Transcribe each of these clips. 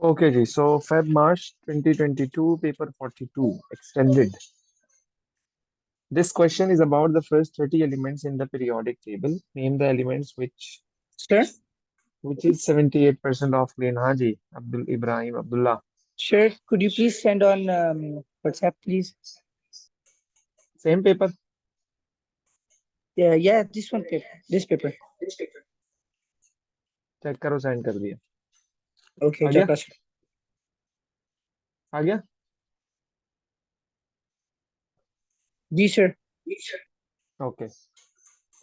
Okay, ji. So Feb March 2022, paper 42, extended. This question is about the first 30 elements in the periodic table. Name the elements Sure, which is 78% of green. Haji Abdul Ibrahim Abdullah. sure. Could you please send on WhatsApp, please? Same paper. Yeah, this one paper, this paper. Check करो send कर दिया Okay, आ गया Jakash. आ गया जी sir. Okay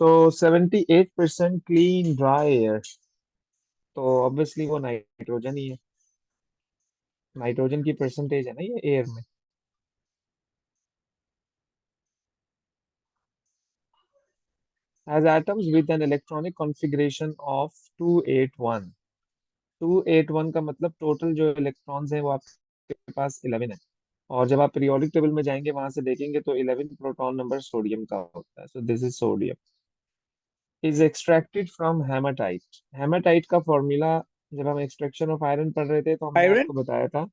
तो 78% clean dry air तो obviously वो nitrogen ही है nitrogen की परसेंटेज है ना ये एयर में has atoms with an electronic configuration of 281 281 का मतलब टोटल जो इलेक्ट्रॉन्स हैं वो आपके पास 11 है और जब आप पीरियोडिक टेबल में जाएंगे वहां से देखेंगे तो 11 प्रोटॉन नंबर सोडियम का होता है so this is sodium is extracted from haematite haematite का फॉर्मूला जब हम एक्सट्रैक्शन ऑफ आयरन पढ़ रहे थे तो हमने Iron. आपको बताया था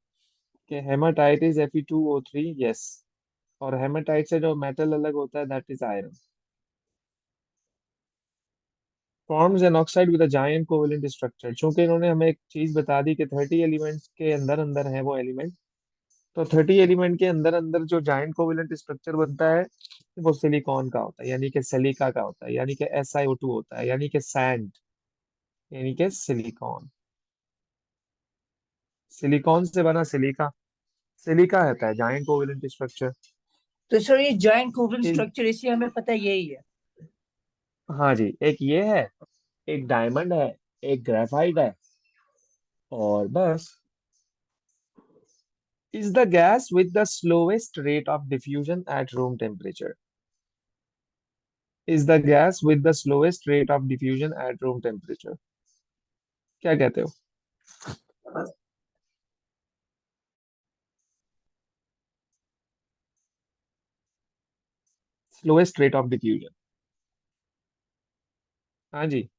कि हेमाटाइट इज Fe2O3 यस और हेमाटाइट से जो मेटल अलग होता है that is iron forms an oxide with a giant covalent structure चूंकि इन्होंने हमें एक चीज बता दी कि 30 एलिमेंट्स के अंदर अंदर है वो एलिमेंट तो 30 एलिमेंट के अंदर अंदर जो जायंट कोवेलेंट स्ट्रक्चर बनता है वो सिलिकॉन का होता है यानी कि सिलिका का होता है यानी कि SiO2 होता है यानी कि सैंड यानी कि सिलिकॉन सिलिकॉन से बना सिलिका सिलिका होता है जायंट कोवेलेंट स्ट्रक्चर तो सर ये जॉइंट कोवलेंट इस स्ट्रक्चर इसे हमें पता है यही है. हाँ जी एक ये है एक डायमंड है एक ग्रेफाइट है और बस is the gas with the slowest rate of diffusion at room temperature is the gas with the slowest rate of diffusion at room temperature क्या कहते हो स्लोएस्ट रेट ऑफ डिफ्यूजन हाँ जी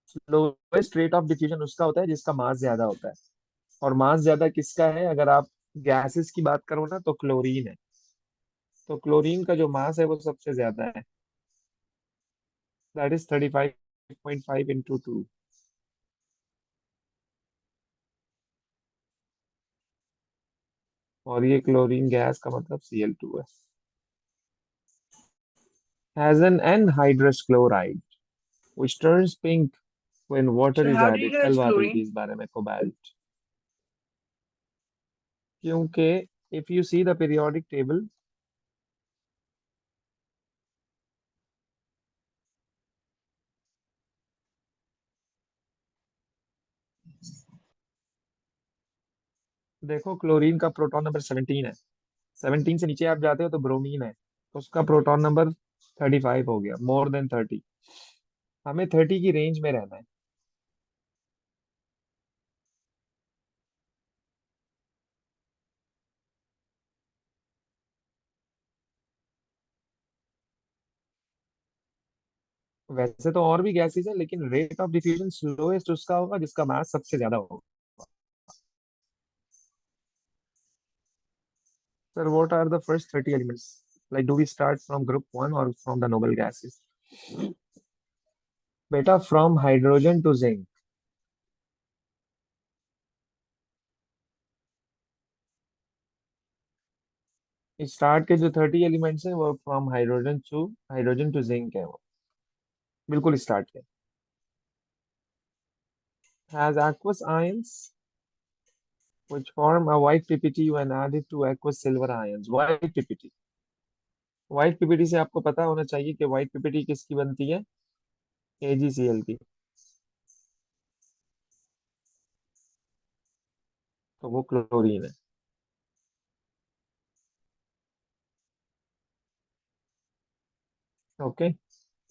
स्लोएस्ट रेट ऑफ डिफ्यूजन उसका होता है जिसका मास ज्यादा होता है और मास ज्यादा किसका है अगर आप गैसेस की बात करो ना तो क्लोरीन है तो क्लोरीन का जो मास है वो सबसे ज्यादा है दैट इज 35.5 इंटू 2 और ये क्लोरीन गैस का मतलब Cl2 है has an anhydrous chloride which turns pink when water So is how do you added know कल it's बात हुई थी chlorine? इस बारे में कोबाल्ट क्योंकि if you see the periodic table देखो क्लोरीन का प्रोटॉन नंबर 17 है 17 से नीचे आप जाते हो तो ब्रोमीन है तो उसका प्रोटॉन नंबर 35 हो गया मोर देन 30 हमें 30 की रेंज में रहना है वैसे तो और भी गैसेस है लेकिन रेट ऑफ डिफ्यूजन स्लोएस्ट उसका होगा जिसका मास सबसे ज्यादा होगा sir what are the first 30 elements like do we start from group 1 और फ्रॉम द नोबल गैसेस बेटा from hydrogen to zinc start के जो 30 एलिमेंट्स हैं वो फ्रॉम हाइड्रोजन टू जिंक है वो बिल्कुल स्टार्ट के has aqueous ions which form a white PPT when added to aqueous silver ions white PPT white PPT से आपको पता होना चाहिए कि व्हाइट पीपीटी किसकी बनती है AgCl की तो वो क्लोरीन है okay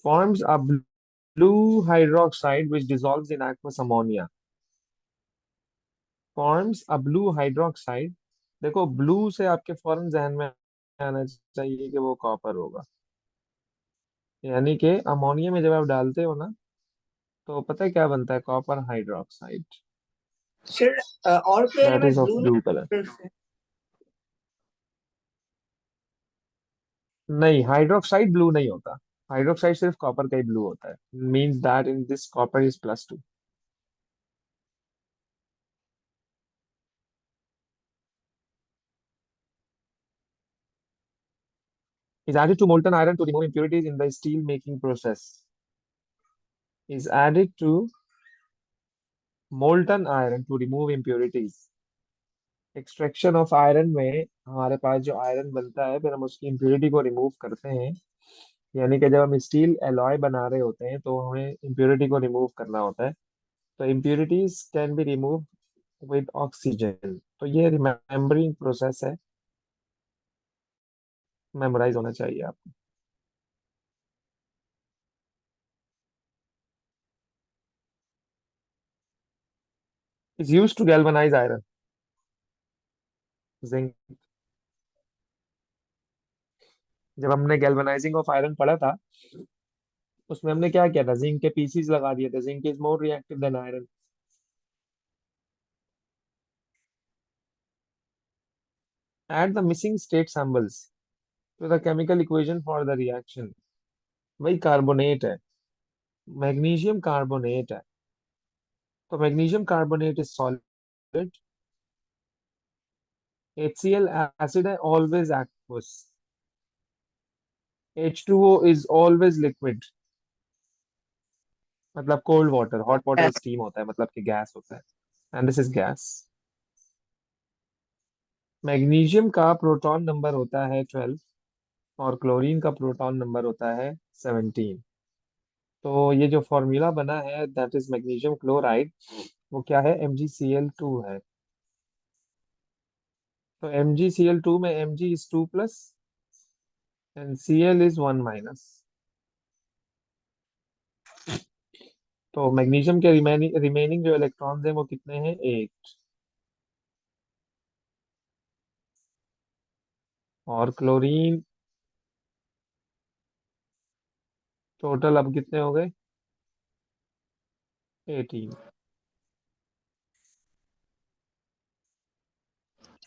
forms a blue hydroxide which dissolves in aqueous ammonia forms a blue hydroxide देखो ब्लू से आपके फौरन जहन में आना चाहिए कि वो कॉपर होगा यानी कि अमोनिया में जब आप डालते हो ना, तो पता है क्या बनता है? Copper hydroxide. सर और कोई that is element of blue blue colour. नहीं? नहीं, हाइड्रोक्साइड ब्लू नहीं होता। हाइड्रोक्साइड सिर्फ कॉपर का ही ब्लू होता है। Means that in this copper is +2। Is added to molten iron to remove impurities in the steel making process. Is added to molten iron to remove impurities. Extraction of iron में हमारे पास जो iron बनता है, फिर हम उसकी impurity को remove करते हैं। यानी कि जब हम स्टील एलॉय बना रहे होते हैं तो हमें इम्प्योरिटी को रिमूव करना होता है। तो impurities can be remove with oxygen. तो ये रिमेम्बरिंग प्रोसेस है, मेमोराइज होना चाहिए आपको। Is use to galvanise iron, zinc. जब हमने गैल्वेनाइजिंग ऑफ आयरन पढ़ा था, उसमें हमने क्या किया था? जिंक के पीसीज लगा दिए थे। Zinc is more reactive than iron. Add the missing state symbols to the chemical equation for the reaction. वही कार्बोनेट है, मैग्नीशियम कार्बोनेट है। तो magnesium carbonate is solid. HCl acid है, always aqueous. H2O is always liquid. मतलब cold water, hot water steam होता है, मतलब कि गैस होता है। And this is gas. Magnesium का प्रोटॉन नंबर होता है 12, और क्लोरीन का प्रोटॉन नंबर होता है 17। तो ये जो फॉर्मूला बना है, दैट इज मैग्नीशियम क्लोराइड, वो क्या है? MgCl2 है। तो MgCl2 में Mg is 2+ and Cl is 1-। तो मैग्नीशियम के रिमेनिंग जो इलेक्ट्रॉन्स हैं वो कितने हैं? 8। और क्लोरीन टोटल अब कितने हो गए? 18।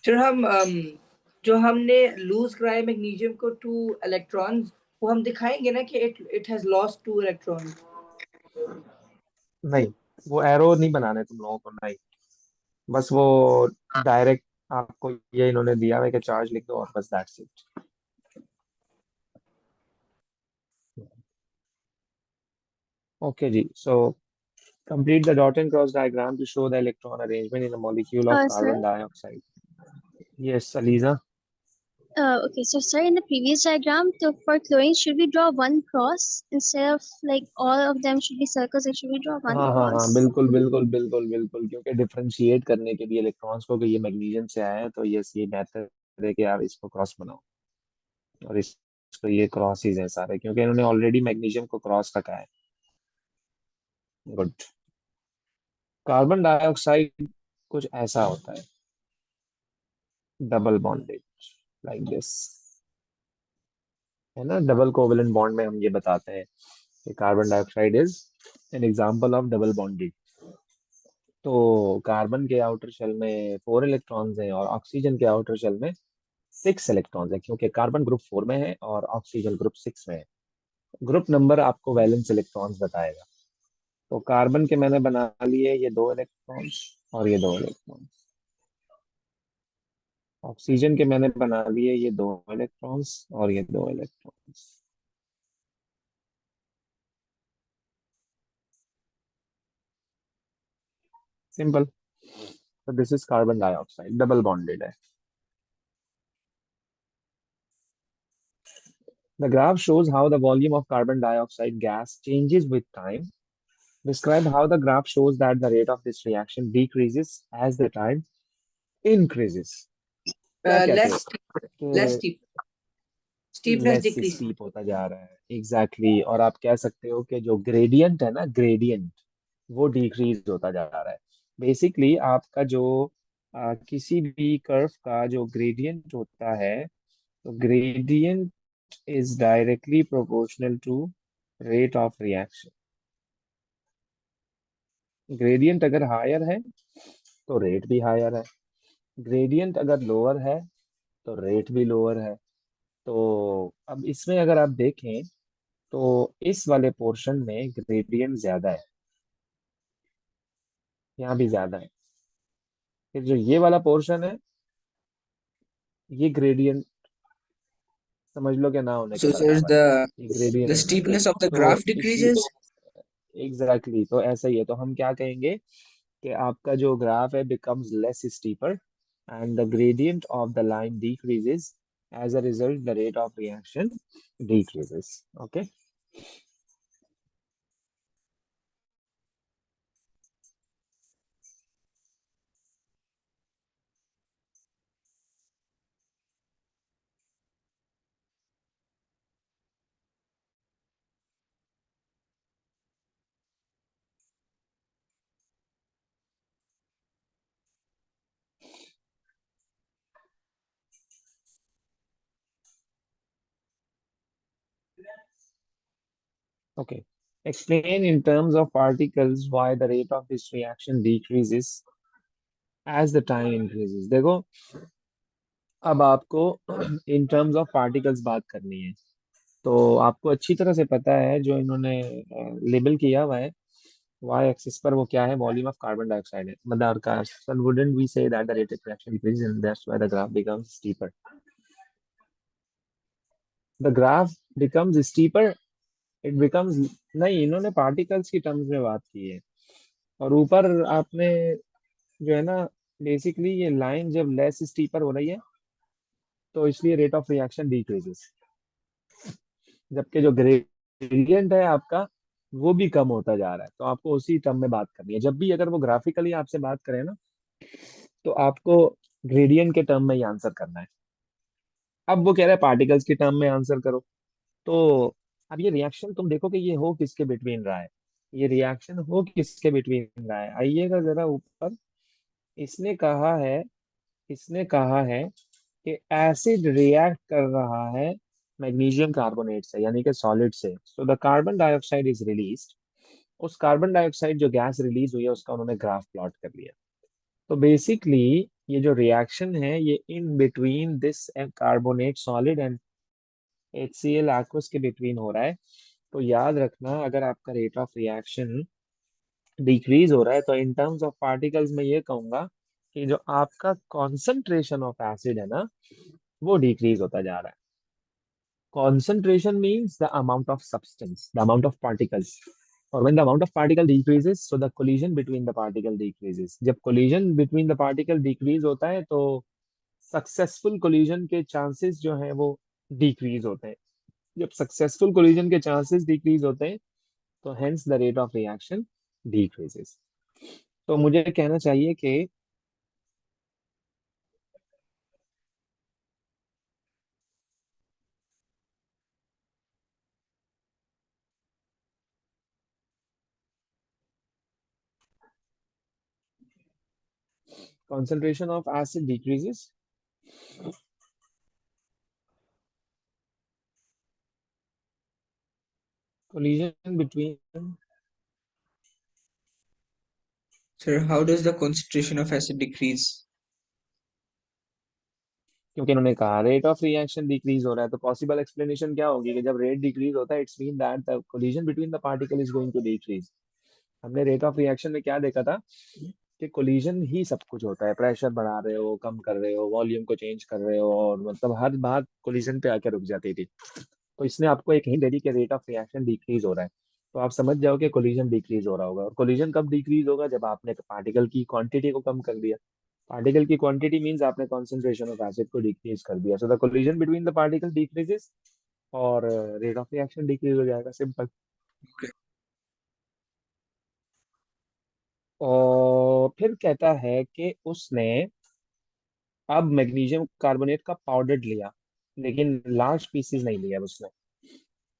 सर हम जो हमने लूज कराए मैग्नीशियम को 2 इलेक्ट्रॉन्स, वो हम दिखाएंगे ना कि इट हैज लॉस्ट 2 इलेक्ट्रॉन्स। नहीं, वो एरो नहीं बनाने तुम लोगों को, नहीं। बस वो डायरेक्ट आपको ये इन्होंने दिया हुआ है कि चार्ज लिख दो और बस दैट्स इट। ओके जी, so complete the dot and cross diagram to show the electron arrangement in a molecule of Sir. carbon dioxide. Yes, Aliza. Okay, so sir, in the previous diagram, so for chlorine, should we draw one cross instead of like all of them should be circles? Like, should we draw one हाँ हाँ हाँ, cross? बिल्कुल बिल्कुल बिल्कुल बिल्कुल, क्योंकि differentiate करने के लिए इलेक्ट्रॉन्स को कि ये मैग्नीशियम से आया है, तो यस, ये मेथड है कि आप इसको क्रॉस बनाओ। और इसको ये क्रॉसेस हैं सारे, क्योंकि इन्होंने ऑलरेडी मैग्नीशियम को क्रॉस रखा है। गुड। कार्बन डाइऑक्साइड कुछ ऐसा होता है, डबल बॉन्डेड, लाइक दिस। है ना? डबल कोवेलेंट बॉन्ड में हम ये बताते हैं कि carbon dioxide is an example of double bonded. तो कार्बन के आउटर शेल में 4 इलेक्ट्रॉन्स हैं और ऑक्सीजन के आउटर शेल में 6 इलेक्ट्रॉन्स हैं, क्योंकि कार्बन ग्रुप 4 में है और ऑक्सीजन ग्रुप 6 में है। ग्रुप नंबर आपको वैलेंस इलेक्ट्रॉन्स बताएगा। तो कार्बन के मैंने बना लिए ये 2 इलेक्ट्रॉन्स और ये 2 इलेक्ट्रॉन्स। ऑक्सीजन के मैंने बना लिए ये 2 इलेक्ट्रॉन्स और ये 2 इलेक्ट्रॉन्स। सिंपल। तो this is carbon dioxide, double bonded है। The graph shows how the volume of carbon dioxide gas changes with time. Describe how the graph shows that the rate of this reaction decreases as the time increases. क्या कहते less हो less कि steepness less decrease. Steep होता जा रहा है? Exactly exactly. और आप कह सकते हो कि जो ग्रेडियंट है ना, ग्रेडियंट, वो डिक्रीज होता जा रहा है। बेसिकली आपका जो किसी भी कर्व का जो ग्रेडियंट होता है, तो gradient is directly proportional to rate of reaction. Gradient अगर हायर है तो रेट भी हायर है, ग्रेडियंट अगर लोअर है तो रेट भी लोअर है। तो अब इसमें अगर आप देखें तो इस वाले पोर्शन में ग्रेडियंट ज्यादा है, यहाँ भी ज्यादा है। फिर जो ये वाला पोर्शन है, ये ग्रेडियंट समझ लो कि ना होने के So sir, बराबर है, ये the ग्रेडियंट है। steepness of the तो graph इसी decreases. एग्जैक्टली तो ऐसा ही है। तो हम क्या कहेंगे कि आपका जो ग्राफ है becomes less steeper and the gradient of the line decreases, as a result the rate of reaction decreases. Okay. Okay. Explain in terms of particles why the rate of this reaction decreases as the time increases. देखो, अब आपको in terms of particles बात करनी है। तो आपको अच्छी तरह से पता है जो इन्होंने लेबल किया हुआ है वाई एक्सिस पर, वो क्या है, वॉल्यूम ऑफ कार्बन डाइऑक्साइड है। मतलब wouldn't we say that the rate of reaction increases and that's why the graph becomes steeper. The graph becomes steeper, it becomes, नहीं, इन्होंने पार्टिकल्स की टर्म्स में बात की है। और ऊपर आपने जो है ना, बेसिकली ये लाइन जब लेस स्टीपर हो रही है तो इसलिए रेट ऑफ रिएक्शन डिक्रीजेस, जबकि जो ग्रेडियंट है आपका वो भी कम होता जा रहा है। तो आपको उसी टर्म में बात करनी है। जब भी अगर वो ग्राफिकली आपसे बात करें ना, तो आपको ग्रेडियंट के टर्म में ही आंसर करना है। अब वो कह रहा है पार्टिकल्स के टर्म में आंसर करो। तो अब ये रिएक्शन तुम देखो कि ये हो किसके बिटवीन रहा है, ये रिएक्शन हो किसके बिटवीन रहा है। आइएगा जरा ऊपर। इसने कहा है, इसने कहा है कि एसिड रिएक्ट कर रहा है मैग्नीशियम कार्बोनेट से, यानी कि सॉलिड से। So the carbon dioxide is released. उस कार्बन डाइऑक्साइड जो गैस रिलीज हुई है उसका उन्होंने ग्राफ प्लॉट कर लिया। तो बेसिकली ये जो रिएक्शन है ये in between this carbonate solid and HCl aqueous के बिटवीन हो रहा है। तो याद रखना, अगर आपका रेट ऑफ रिएक्शन डिक्रीज हो रहा है तो इन टर्म्स ऑफ पार्टिकल्स में ये कहूंगा कि जो आपका कॉन्सेंट्रेशन ऑफ एसिड है ना, वो डिक्रीज होता जा रहा है। Concentration means the amount of substance, the amount of particles. Or when the amount of particle decreases, so the collision between the particle decreases. जब collision between the particle decrease होता है तो successful collision के chances जो हैं वो decrease होते हैं। जब successful collision के chances decrease होते हैं तो hence the rate of reaction decreases. तो मुझे कहना चाहिए कि concentration of acid decreases. Collision between, Sir, how does the concentration of acid decrease? क्योंकि इन्होंने कहा रेट ऑफ रिएक्शन डिक्रीज हो रहा है, तो पॉसिबल एक्सप्लेनेशन क्या होगी कि जब रेट डिक्रीज होता है it's mean that the collision between the particle is going to decrease. हमने रेट ऑफ रिएक्शन में क्या देखा था कि कोलिजन ही सब कुछ होता है। प्रेशर बढ़ा रहे हो, कम कर रहे हो, वॉल्यूम को चेंज कर रहे हो, और मतलब हर बात कोलिजन पे आके रुक जाती थी। तो इसने आपको एक हिंट दे दी कि रेट ऑफ रिएक्शन डिक्रीज हो रहा है। तो आप समझ जाओ कि कोलिजन डिक्रीज हो रहा होगा। और कोलिजन कब डिक्रीज होगा, जब आपने पार्टिकल की क्वांटिटी को कम कर दिया। पार्टिकल की क्वांटिटी मींस आपने कॉन्सेंट्रेशन ऑफ एसिड को डिक्रीज कर दिया। So the collision between the particle decreases और रेट ऑफ रिएक्शन डिक्रीज हो जाएगा, सिंपल। Okay. और फिर कहता है कि उसने अब मैग्नीशियम कार्बोनेट का पाउडर लिया, लेकिन लार्ज पीसेस नहीं लिया उसने।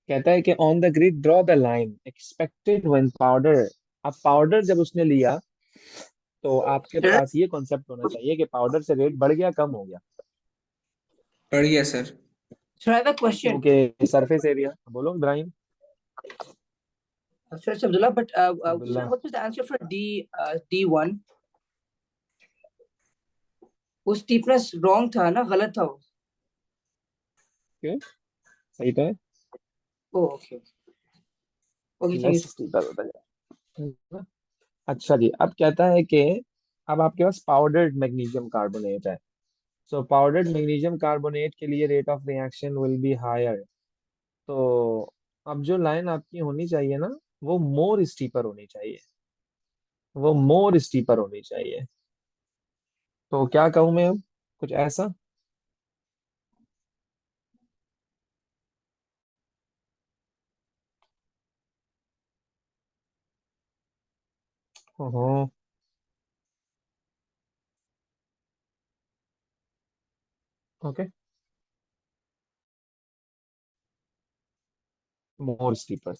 कहता है कि on the grid draw the line expected when powder. अब पाउडर जब उसने लिया तो आपके Sir? पास ये कॉन्सेप्ट होना चाहिए कि पाउडर से रेट बढ़ गया, कम हो गया। बढ़िया sir. So I have a question. क्योंकि सरफेस एरिया, बोलो Ibrahim. Sir, it's Abdullah, but sir, Abdullah what was the answer for D1? वो स्टीपनेस रॉन्ग था ना, गलत था वो? क्यों? सही तो है, okay okay, thank less you. Steeper होता है। अच्छा जी, अब कहता है कि अब आपके पास पाउडर्ड मैग्नीशियम कार्बोनेट है। सो पाउडर्ड मैग्नीशियम कार्बोनेट के लिए rate of reaction will be higher. तो अब जो लाइन आपकी होनी चाहिए ना, वो मोर स्टीपर होनी चाहिए, वो मोर स्टीपर होनी चाहिए। तो क्या कहूँ मैं अब, कुछ ऐसा। ओहो, okay, more steeper.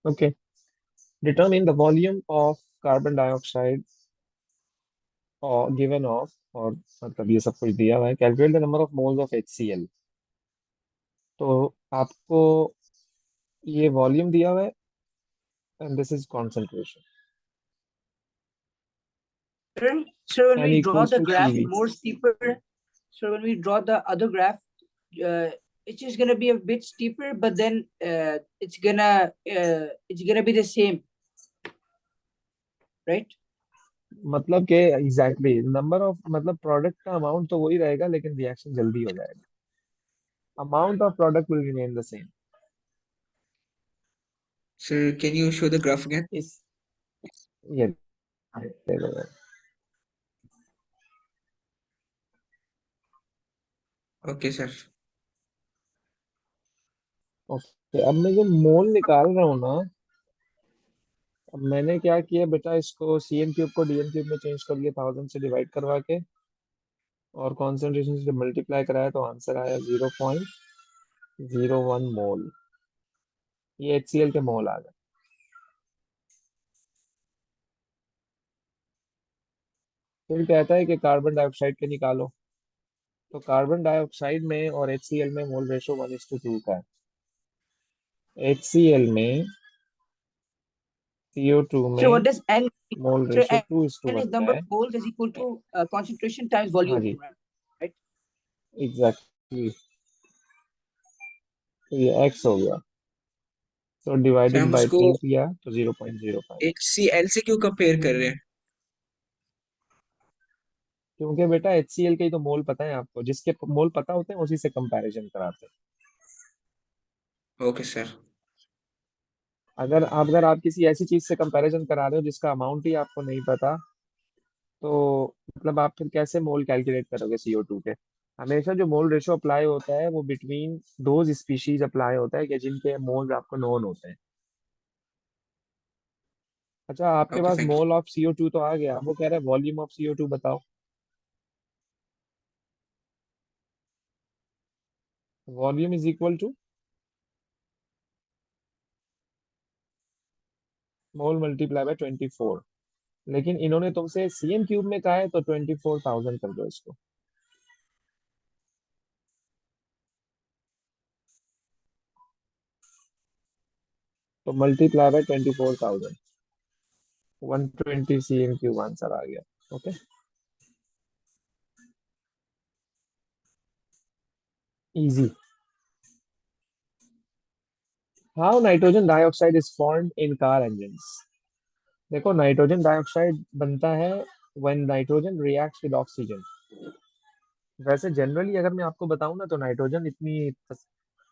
Okay, determine the volume of carbon dioxide और गिवन ऑफ, और मतलब ये सब कुछ दिया हुआ है, calculate the number of moles of HCl। तो आपको ये वॉल्यूम दिया हुआ है and this is concentration, Sir, sir, when n we draw equals the to graph CV। more steeper, so when we draw the other graph, it's just gonna be a bit steeper, but then it's gonna be the same, right? मतलब कि exactly number of, मतलब product का amount तो वही रहेगा लेकिन reaction जल्दी हो जाएगा, amount of product will remain the same. Sir, can you show the graph again? इस ये देखो, Okay, sir. ओके, अब मैं जो मोल निकाल रहा हूँ ना, अब मैंने क्या किया बेटा, इसको CN क्यूब को DN क्यूब में चेंज कर लिया 1000 से डिवाइड करवा के, और कॉन्सेंट्रेशन से मल्टीप्लाई कराया तो आंसर आया 0.01 मोल। ये HCl के मोल आ गए। फिर कहता है कि कार्बन डाइऑक्साइड के निकालो। तो कार्बन डाइऑक्साइड में और HCl में मोल रेशो 1:2 का है। HCl में, CO2 So में what does N mean? Mole So ratio two is to N is one का number of है। moles is equal to concentration times हाँ volume, जी, right? एग्जैक्टली, तो ये x हो गया, तो सर डिवाइडेड हम बाय उसको 2 किया तो 0.05। HCl से क्यों कंपेयर कर रहे हैं? क्योंकि बेटा HCl के ही तो मोल पता है आपको, जिसके मोल पता होते हैं उसी से कंपैरिजन कराते हैं। Okay sir. अगर आप किसी ऐसी चीज से कंपैरिजन करा रहे हो जिसका अमाउंट ही आपको नहीं पता, तो मतलब आप फिर कैसे मोल कैलकुलेट करोगे CO2 के। हमेशा जो मोल रेशो अप्लाई होता है वो बिटवीन दोज स्पीशीज अप्लाई होता है कि जिनके मोल्स आपको नोन होते हैं। अच्छा, आपके okay, pass thank you. Mole of CO2 तो आ गया, वो कह रहा है वॉल्यूम ऑफ CO2 बताओ। Volume is equal to mole multiply by 24, लेकिन इन्होंने तुमसे CN क्यूब में कहा है तो 24,000 कर दो इसको। तो multiply by 24,000, 120 CN cube answer आ गया। Okay, easy. How nitrogen dioxide is formed in car engines. देखो, नाइट्रोजन डाइऑक्साइड बनता है when nitrogen reacts with oxygen. वैसे जनरली अगर मैं आपको बताऊं ना, तो नाइट्रोजन इतनी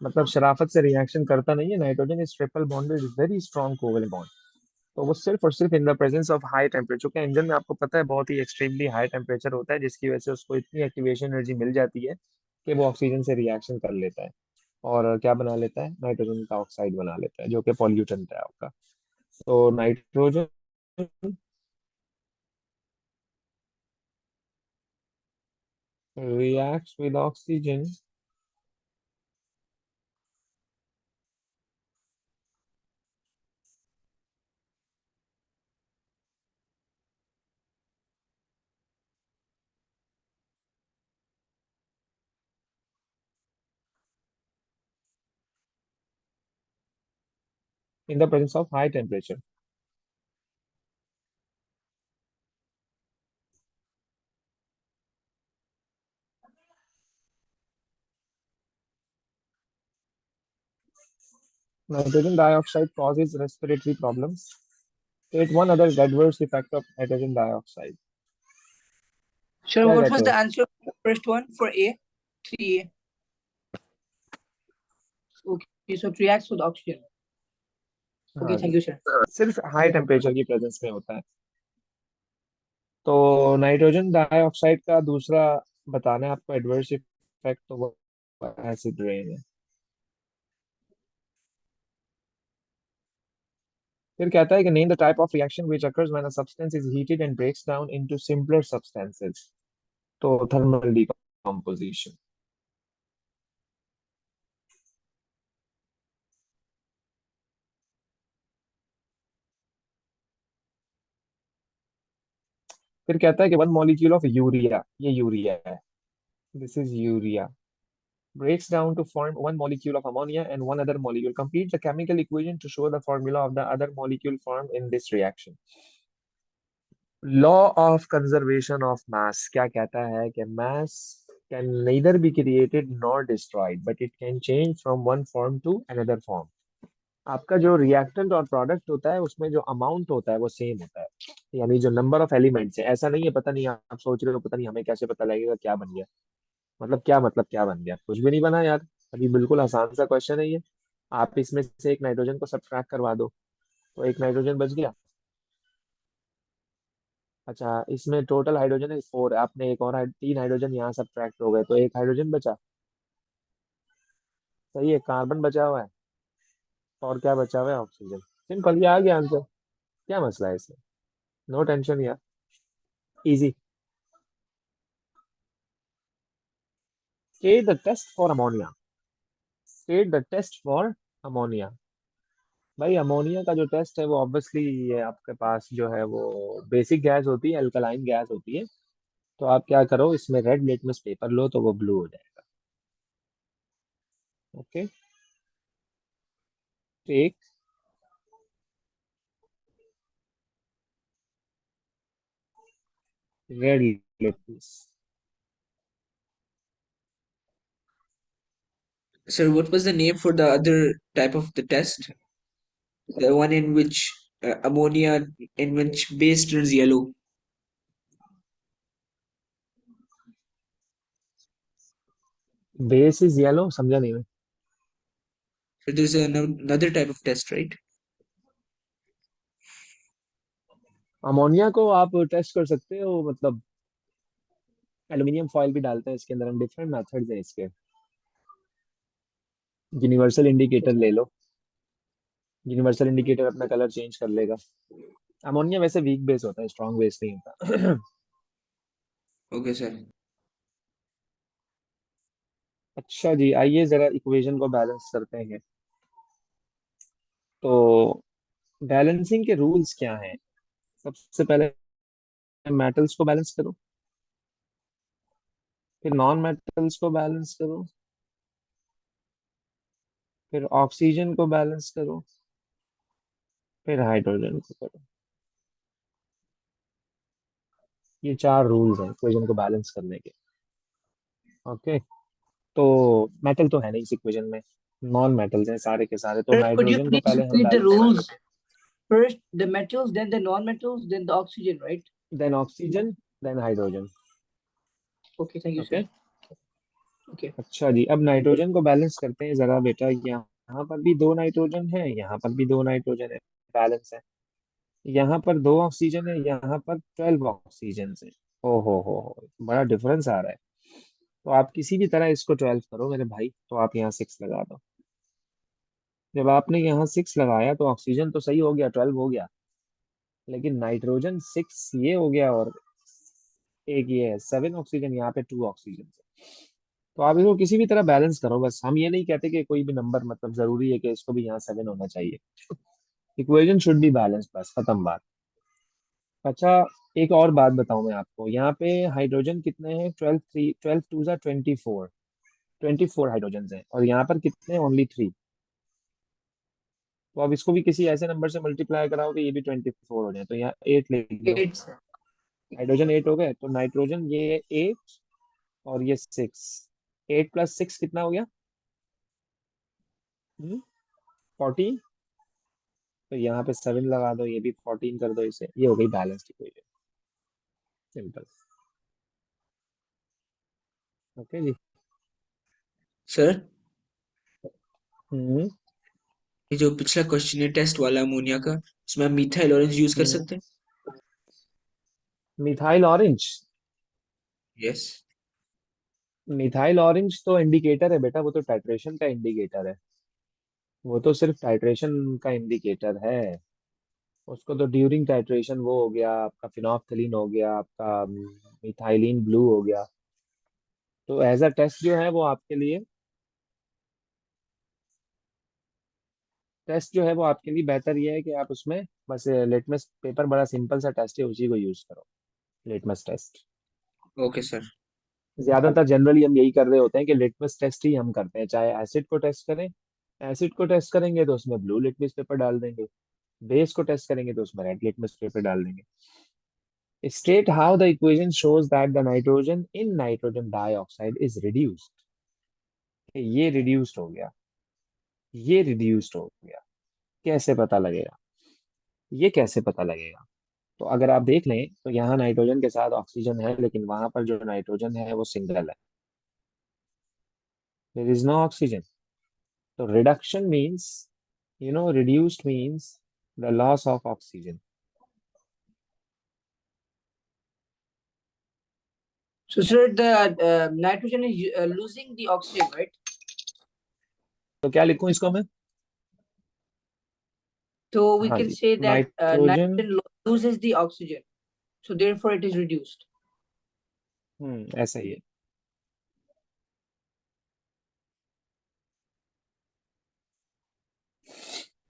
मतलब शराफत से रिएक्शन करता नहीं है। Nitrogen is triple bonded, very strong covalent bond. तो वो सिर्फ और सिर्फ in the presence of high temperature के इंजन में, आपको पता है बहुत ही एक्सट्रीमली हाई टेम्परेचर होता है, जिसकी वजह से उसको इतनी एक्टिवेशन एनर्जी मिल जाती है कि वो ऑक्सीजन से रिएक्शन कर लेता है और क्या बना लेता है, नाइट्रोजन का ऑक्साइड बना लेता है, जो कि पॉल्यूटेंट है आपका। तो nitrogen reacts with oxygen in the presence of high temperature. Nitrogen dioxide causes respiratory problems. State one other adverse effect of nitrogen dioxide. Sir, क्या what कहते was the हो? answer for the first one for A? 3A. Okay, so it reacts with oxygen. Okay, हाँ thank ji, you, sir. सिर्फ high temperature की presence में होता है। तो नाइट्रोजन डाइऑक्साइड का दूसरा बताना है आपको एडवर्स इफेक्ट, तो वो एसिड रेन है। फिर कहता है कि name the type of reaction which occurs when a substance is heated and breaks down into simpler substances. तो थर्मल डिकम्पोजिशन। फिर कहता है कि वन मॉलिक्यूल ऑफ यूरिया, ये यूरिया है, this is urea, breaks down to form one molecule of ammonia and one other molecule. Complete the chemical equation to show the formula of the other molecule formed in this reaction. Law of conservation of mass क्या कहता है कि mass can neither be created nor destroyed, but it can change from one form to another form. आपका जो reactant और product होता है उसमें जो अमाउंट होता है वो सेम होता है, यानी जो नंबर ऑफ एलिमेंट्स है, ऐसा नहीं है पता नहीं आप सोच रहे हो पता नहीं हमें कैसे पता लगेगा क्या बन गया। मतलब क्या बन गया, कुछ भी नहीं बना यार। अभी बिल्कुल आसान सा क्वेश्चन है ये। आप इसमें से एक नाइट्रोजन को सब्ट्रैक्ट करवा दो तो एक नाइट्रोजन बच गया। अच्छा, इसमें टोटल हाइड्रोजन है 4, आपने एक और तीन हाइड्रोजन यहाँ सब्ट्रैक्ट हो गए तो एक हाइड्रोजन बचा। सही है, कार्बन बचा हुआ है और क्या बचा हुआ है, ऑक्सीजन। सिंपल, ये आ गया आंसर। क्या मसला है इसमें, नो टेंशन यार, easy. State the test for ammonia. State the test for ammonia. भाई अमोनिया का जो टेस्ट है वो ऑब्वियसली ये आपके पास जो है वो बेसिक गैस होती है, अल्कलाइन गैस होती है। तो आप क्या करो, इसमें रेड लिटमस पेपर लो तो वो ब्लू हो जाएगा। Okay, take red litmus. Sir, what was the name for the other type of the test? The one in which ammonia, in which base turns yellow. Base is yellow, समझा नहीं मैं। So there's another type of test, right? Ammonia को आप test कर सकते हो, मतलब aluminium foil भी डालते हैं इसके अंदर, हम डिफरेंट मेथड्स हैं इसके। यूनिवर्सल इंडिकेटर ले लो, यूनिवर्सल इंडिकेटर अपना कलर चेंज कर लेगा। अमोनिया वैसे वीक बेस होता है, स्ट्रॉन्ग बेस नहीं होता। Okay, sir. अच्छा जी, आइए जरा इक्वेशन को बैलेंस करते हैं। तो बैलेंसिंग के रूल्स क्या हैं? सबसे पहले मेटल्स को बैलेंस करो, फिर नॉन मेटल्स को बैलेंस करो, फिर ऑक्सीजन को बैलेंस करो, फिर हाइड्रोजन को करो। ये चार रूल्स हैं इक्वेशन को बैलेंस करने के। ओके, तो मेटल तो है नहीं इस इक्वेशन में, नॉन मेटल्स हैं सारे के सारे, तो Sir, could you नाइट्रोजन को please पहले हम repeat the बैलेंस rules? करेंगे। First the metals, then the non-metals, then the oxygen, right? Then oxygen, then hydrogen. Okay, thank you, okay, sir. Okay. अच्छा जी, अब नाइट्रोजन को बैलेंस करते हैं जरा बेटा। यहाँ पर भी दो नाइट्रोजन है, यहाँ पर भी दो नाइट्रोजन है, बैलेंस है। यहाँ पर दो ऑक्सीजन है, यहाँ पर 12 ऑक्सीजन है। ओ हो, बड़ा डिफरेंस आ रहा है। तो आप किसी भी तरह इसको 12 करो मेरे भाई, तो आप यहाँ 6 लगा दो। जब आपने यहाँ 6 लगाया तो ऑक्सीजन तो सही हो गया, 12 हो गया, लेकिन नाइट्रोजन 6 ये हो गया और एक ये है 7 ऑक्सीजन, यहाँ पे 2 ऑक्सीजन। तो आप इसको किसी भी तरह बैलेंस करो, बस हम ये नहीं कहते कि कोई भी नंबर मतलब जरूरी है कि इसको भी यहाँ 7 होना चाहिए। इक्वेशन शुड बी बैलेंस, बस खत्म बात। अच्छा, एक और बात बताऊं मैं आपको, यहाँ पे हाइड्रोजन कितने हैं, 12 टू ज़ा 24, 24 हाइड्रोजन हैं, और यहाँ पर कितने, ओनली 3। तो अब इसको भी किसी ऐसे नंबर से मल्टीप्लाई कराओ कि ये भी 24 हो जाए, तो यहाँ 8 लिख लो। 8 sir. हाइड्रोजन 8 हो गए, तो नाइट्रोजन ये 8 और ये 6। 8 + 6 कितना हो गया? 14। तो यहाँ पे 7 लगा दो, ये भी 14 कर दो इसे, ये हो गई बैलेंस्ड इक्वेशन। सिंपल। ओके जी। सर, हम्म ये जो पिछला क्वेश्चन है टेस्ट वाला अमोनिया का, इसमें हम मिथाइल ऑरेंज यूज कर सकते हैं? Methyl orange. Yes. Methyl orange तो इंडिकेटर है बेटा, वो तो टाइट्रेशन का इंडिकेटर है। वो तो सिर्फ टाइट्रेशन का इंडिकेटर है। उसको तो ड्यूरिंग टाइट्रेशन वो हो गया आपका फिनोल्फथालीन, हो गया आपका मिथाइलिन ब्लू हो गया। तो एज अ टेस्ट जो है वो आपके लिए, बेहतर ये है कि आप उसमें बस लिटमस पेपर, बड़ा सिंपल सा टेस्ट है, उसी को यूज करो। Litmus test. Okay sir. ज्यादातर जनरली हम यही कर रहे होते हैं कि लिटमस टेस्ट ही हम करते हैं, चाहे एसिड को टेस्ट करें। एसिड को टेस्ट करेंगे तो उसमें ब्लू लिटमस पेपर डाल देंगे। बेस को टेस्ट करेंगे तो उसमें रेड लिटमस पेपर डाल देंगे। State how the equation shows that the nitrogen in nitrogen dioxide is reduced. ये reduced हो गया, ये reduced हो गया। कैसे पता लगेगा? ये कैसे पता लगेगा? तो अगर आप देख लें तो यहाँ नाइट्रोजन के साथ ऑक्सीजन है, लेकिन वहां पर जो नाइट्रोजन है वो सिंगल है। There is no oxygen. तो reduction means, reduced means the loss of oxygen. So sir, the nitrogen is losing the oxygen, right? तो क्या लिखूं इसको मैं? So we हाँ can जी, say that nitrogen. nitrogen loses the oxygen, so therefore it is reduced. ऐसा ही है।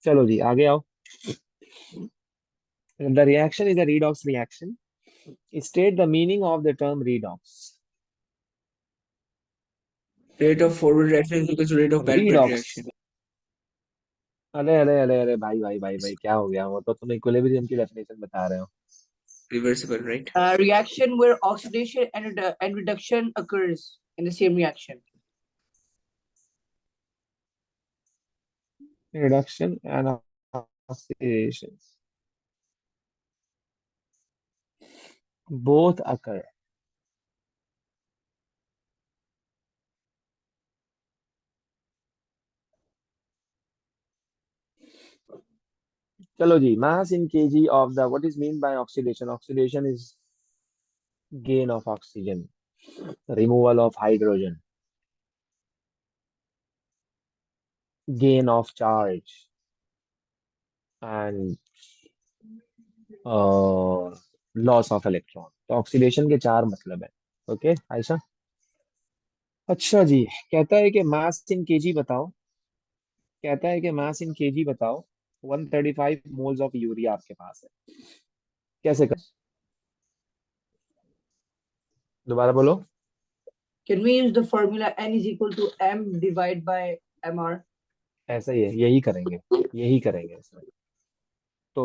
चलो जी आगे आओ। The reaction is a redox reaction. State the meaning of the term redox. Rate of forward reaction is equal to rate of backward Redox। reaction. अरे अरे अरे अरे भाई भाई भाई भाई, क्या हो गया? वो तो तुम इक्विलिब्रियम की डेफिनेशन बता रहे हो। Reversible, right? Reaction where oxidation and reduction occurs in the same reaction. Reduction and oxidation both occur। चलो जी, mass in kg of the, what is mean by oxidation? Oxidation is gain of oxygen, removal of hydrogen, gain of charge, and loss of electron. तो oxidation के चार मतलब है। Okay Ayesha. अच्छा जी, कहता है कि मास इन केजी बताओ। कहता है कि मास इन केजी बताओ। 135 मोल्स ऑफ यूरिया आपके पास है। कैसे कर? Yes. दोबारा बोलो। Can we use the formula N is equal to M divided by MR? ऐसा ही है, यही करेंगे, यही करेंगे इसमें। तो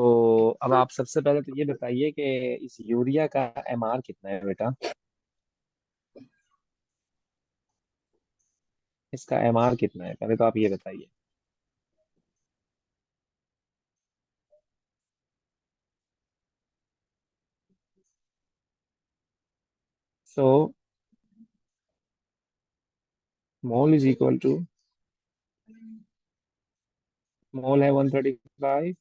अब आप सबसे पहले तो ये बताइए कि इस यूरिया का एमआर कितना है बेटा? इसका एमआर कितना है, पहले तो आप ये बताइए। सो मोल इज इक्वल टू, मोल है 135,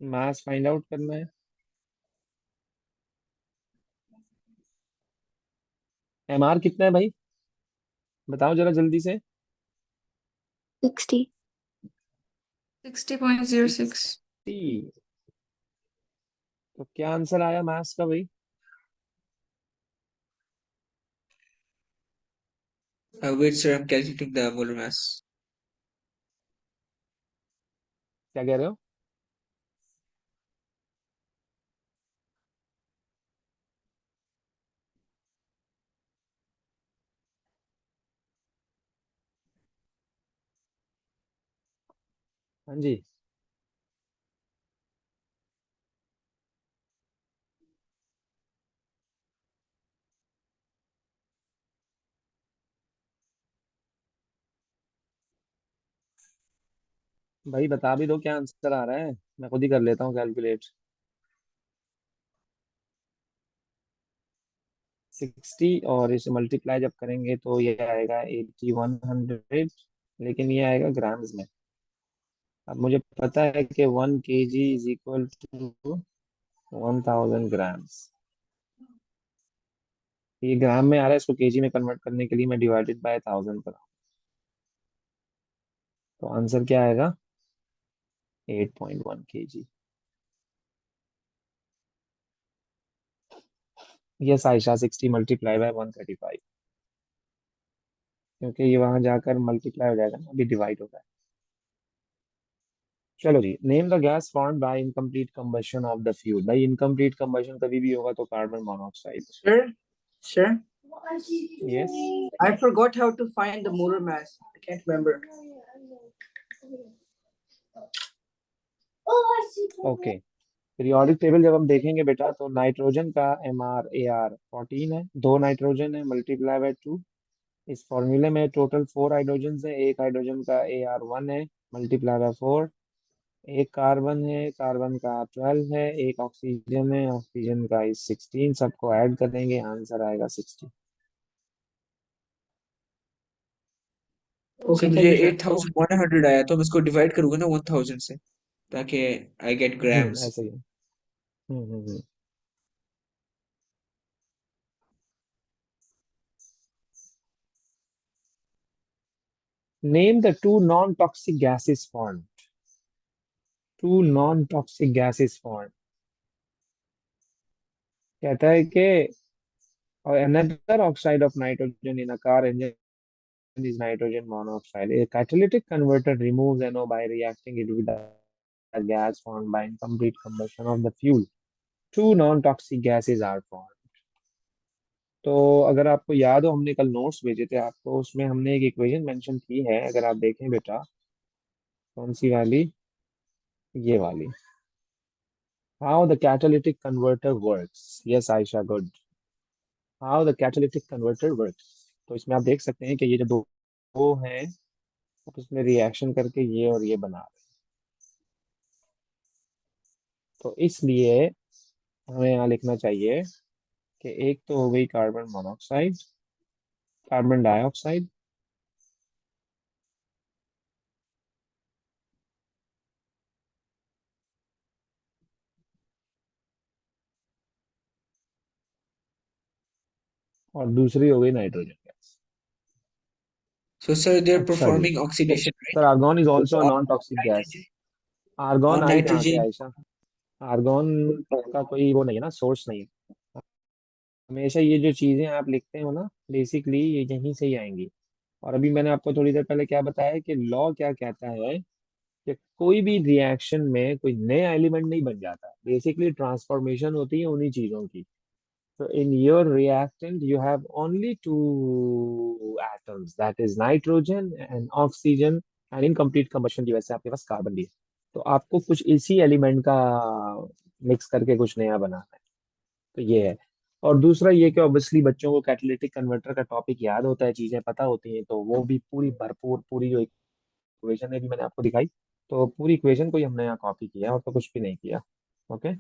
मास फाइंड आउट करना है। एमआर कितना है भाई? बताओ जरा जल्दी से। 60. 60.06. 60। तो क्या आंसर आया मास का भाई? Wait, sir, I'm calculating the molar mass. क्या कह रहे हो? हाँ जी। भाई बता भी दो क्या आंसर आ रहा है, मैं खुद ही कर लेता हूँ कैलकुलेट। 60, और इसे मल्टीप्लाई जब करेंगे तो ये आएगा 8100, लेकिन ये आएगा ग्राम्स में। अब मुझे पता है कि 1 kg is equal to 1000 grams. ये ग्राम में आ रहा है, इसको केजी में कन्वर्ट करने के लिए मैं डिवाइडेड बाय 1000 कर रहा हूँ। तो आंसर क्या आएगा? 8.1 kg। Yes Ayesha, 60 multiply by 135, क्योंकि ये वहां जाकर मल्टीप्लाई हो जाएगा ना, अभी डिवाइड होगा। चलो जी, name the gas formed by incomplete combustion of the fuel. भाई इनकम्प्लीट कंबशन कभी भी होगा तो carbon monoxide. Sir, yes. I forgot how to find the molar mass. I can't remember. Okay, periodic table जब हम देखेंगे बेटा, तो नाइट्रोजन का MrAr 14 है, 2 नाइट्रोजन है, मल्टीप्लाई बाय 2। इस फॉर्मूले में टोटल 4 हाइड्रोजन है, एक हाइड्रोजन का AR1 है, मल्टीप्लाई बाय 4। एक कार्बन है, कार्बन का 12 है, एक ऑक्सीजन है, ऑक्सीजन का इस 16। सबको ऐड करेंगे, आंसर आएगा 60। सो Okay, thank मुझे you, sir. 8100 आया, तो मैं इसको डिवाइड करूंगा ना 1000 से, ताकि आई गेट ग्राम्स। ऐसे ही है। Hmm. Name the two non toxic gases form. Two non toxic gases form कहता है कि another oxide of nitrogen in a car engine is nitrogen monoxide. A catalytic converter removes NO by reacting it with a gas formed by incomplete combustion of the fuel. Two non-toxic gases are formed. तो अगर आपको याद हो, हमने कल notes भेजे थे आपको, उसमें हमने एक इक्वेशन मेंशन की है, अगर आप देखें बेटा। कौन सी वाली? ये वाली। How the catalytic converter works. Yes Ayesha, good. How the catalytic converter works, तो इसमें आप देख सकते हैं कि ये जो दो वो हैं, अब इसमें रिएक्शन करके ये और ये बना रहे हैं। तो इसलिए हमें यहाँ लिखना चाहिए कि एक तो हो गई कार्बन मोनोऑक्साइड, कार्बन डाइऑक्साइड, और दूसरी हो गई nitrogen gas. So sir they are अच्छा जी। Performing oxidation, sir argon is also right? Non toxic gas. Nitrogen argon और आई कहाँ से नाइट्रोजन। आयशा? आर्गॉन का कोई वो नहीं है ना, सोर्स नहीं है। हमेशा ये जो चीजें आप लिखते हो ना, बेसिकली ये यहीं से ही आएंगी। और अभी मैंने आपको थोड़ी देर पहले क्या बताया कि लॉ क्या कहता है कि कोई भी रिएक्शन में कोई नया एलिमेंट नहीं बन जाता, बेसिकली ट्रांसफॉर्मेशन होती है उन्हीं चीजों की। So in your reactant, you have only two atoms, that is nitrogen and oxygen, and incomplete combustion की वजह से आपके पास कार्बन भी है। तो आपको कुछ इसी एलिमेंट का मिक्स करके कुछ नया बनाना है। तो ये है। और दूसरा ये कि ऑब्वियसली बच्चों को कैटालिटिक कन्वर्टर का टॉपिक याद होता है, चीजें पता होती हैं, तो वो भी पूरी भरपूर पूरी जो इक्वेशन है भी मैंने आपको दिखाई, तो पूरी इक्वेशन को ही हमने यहाँ कॉपी किया और तो कुछ भी नहीं किया। ओके।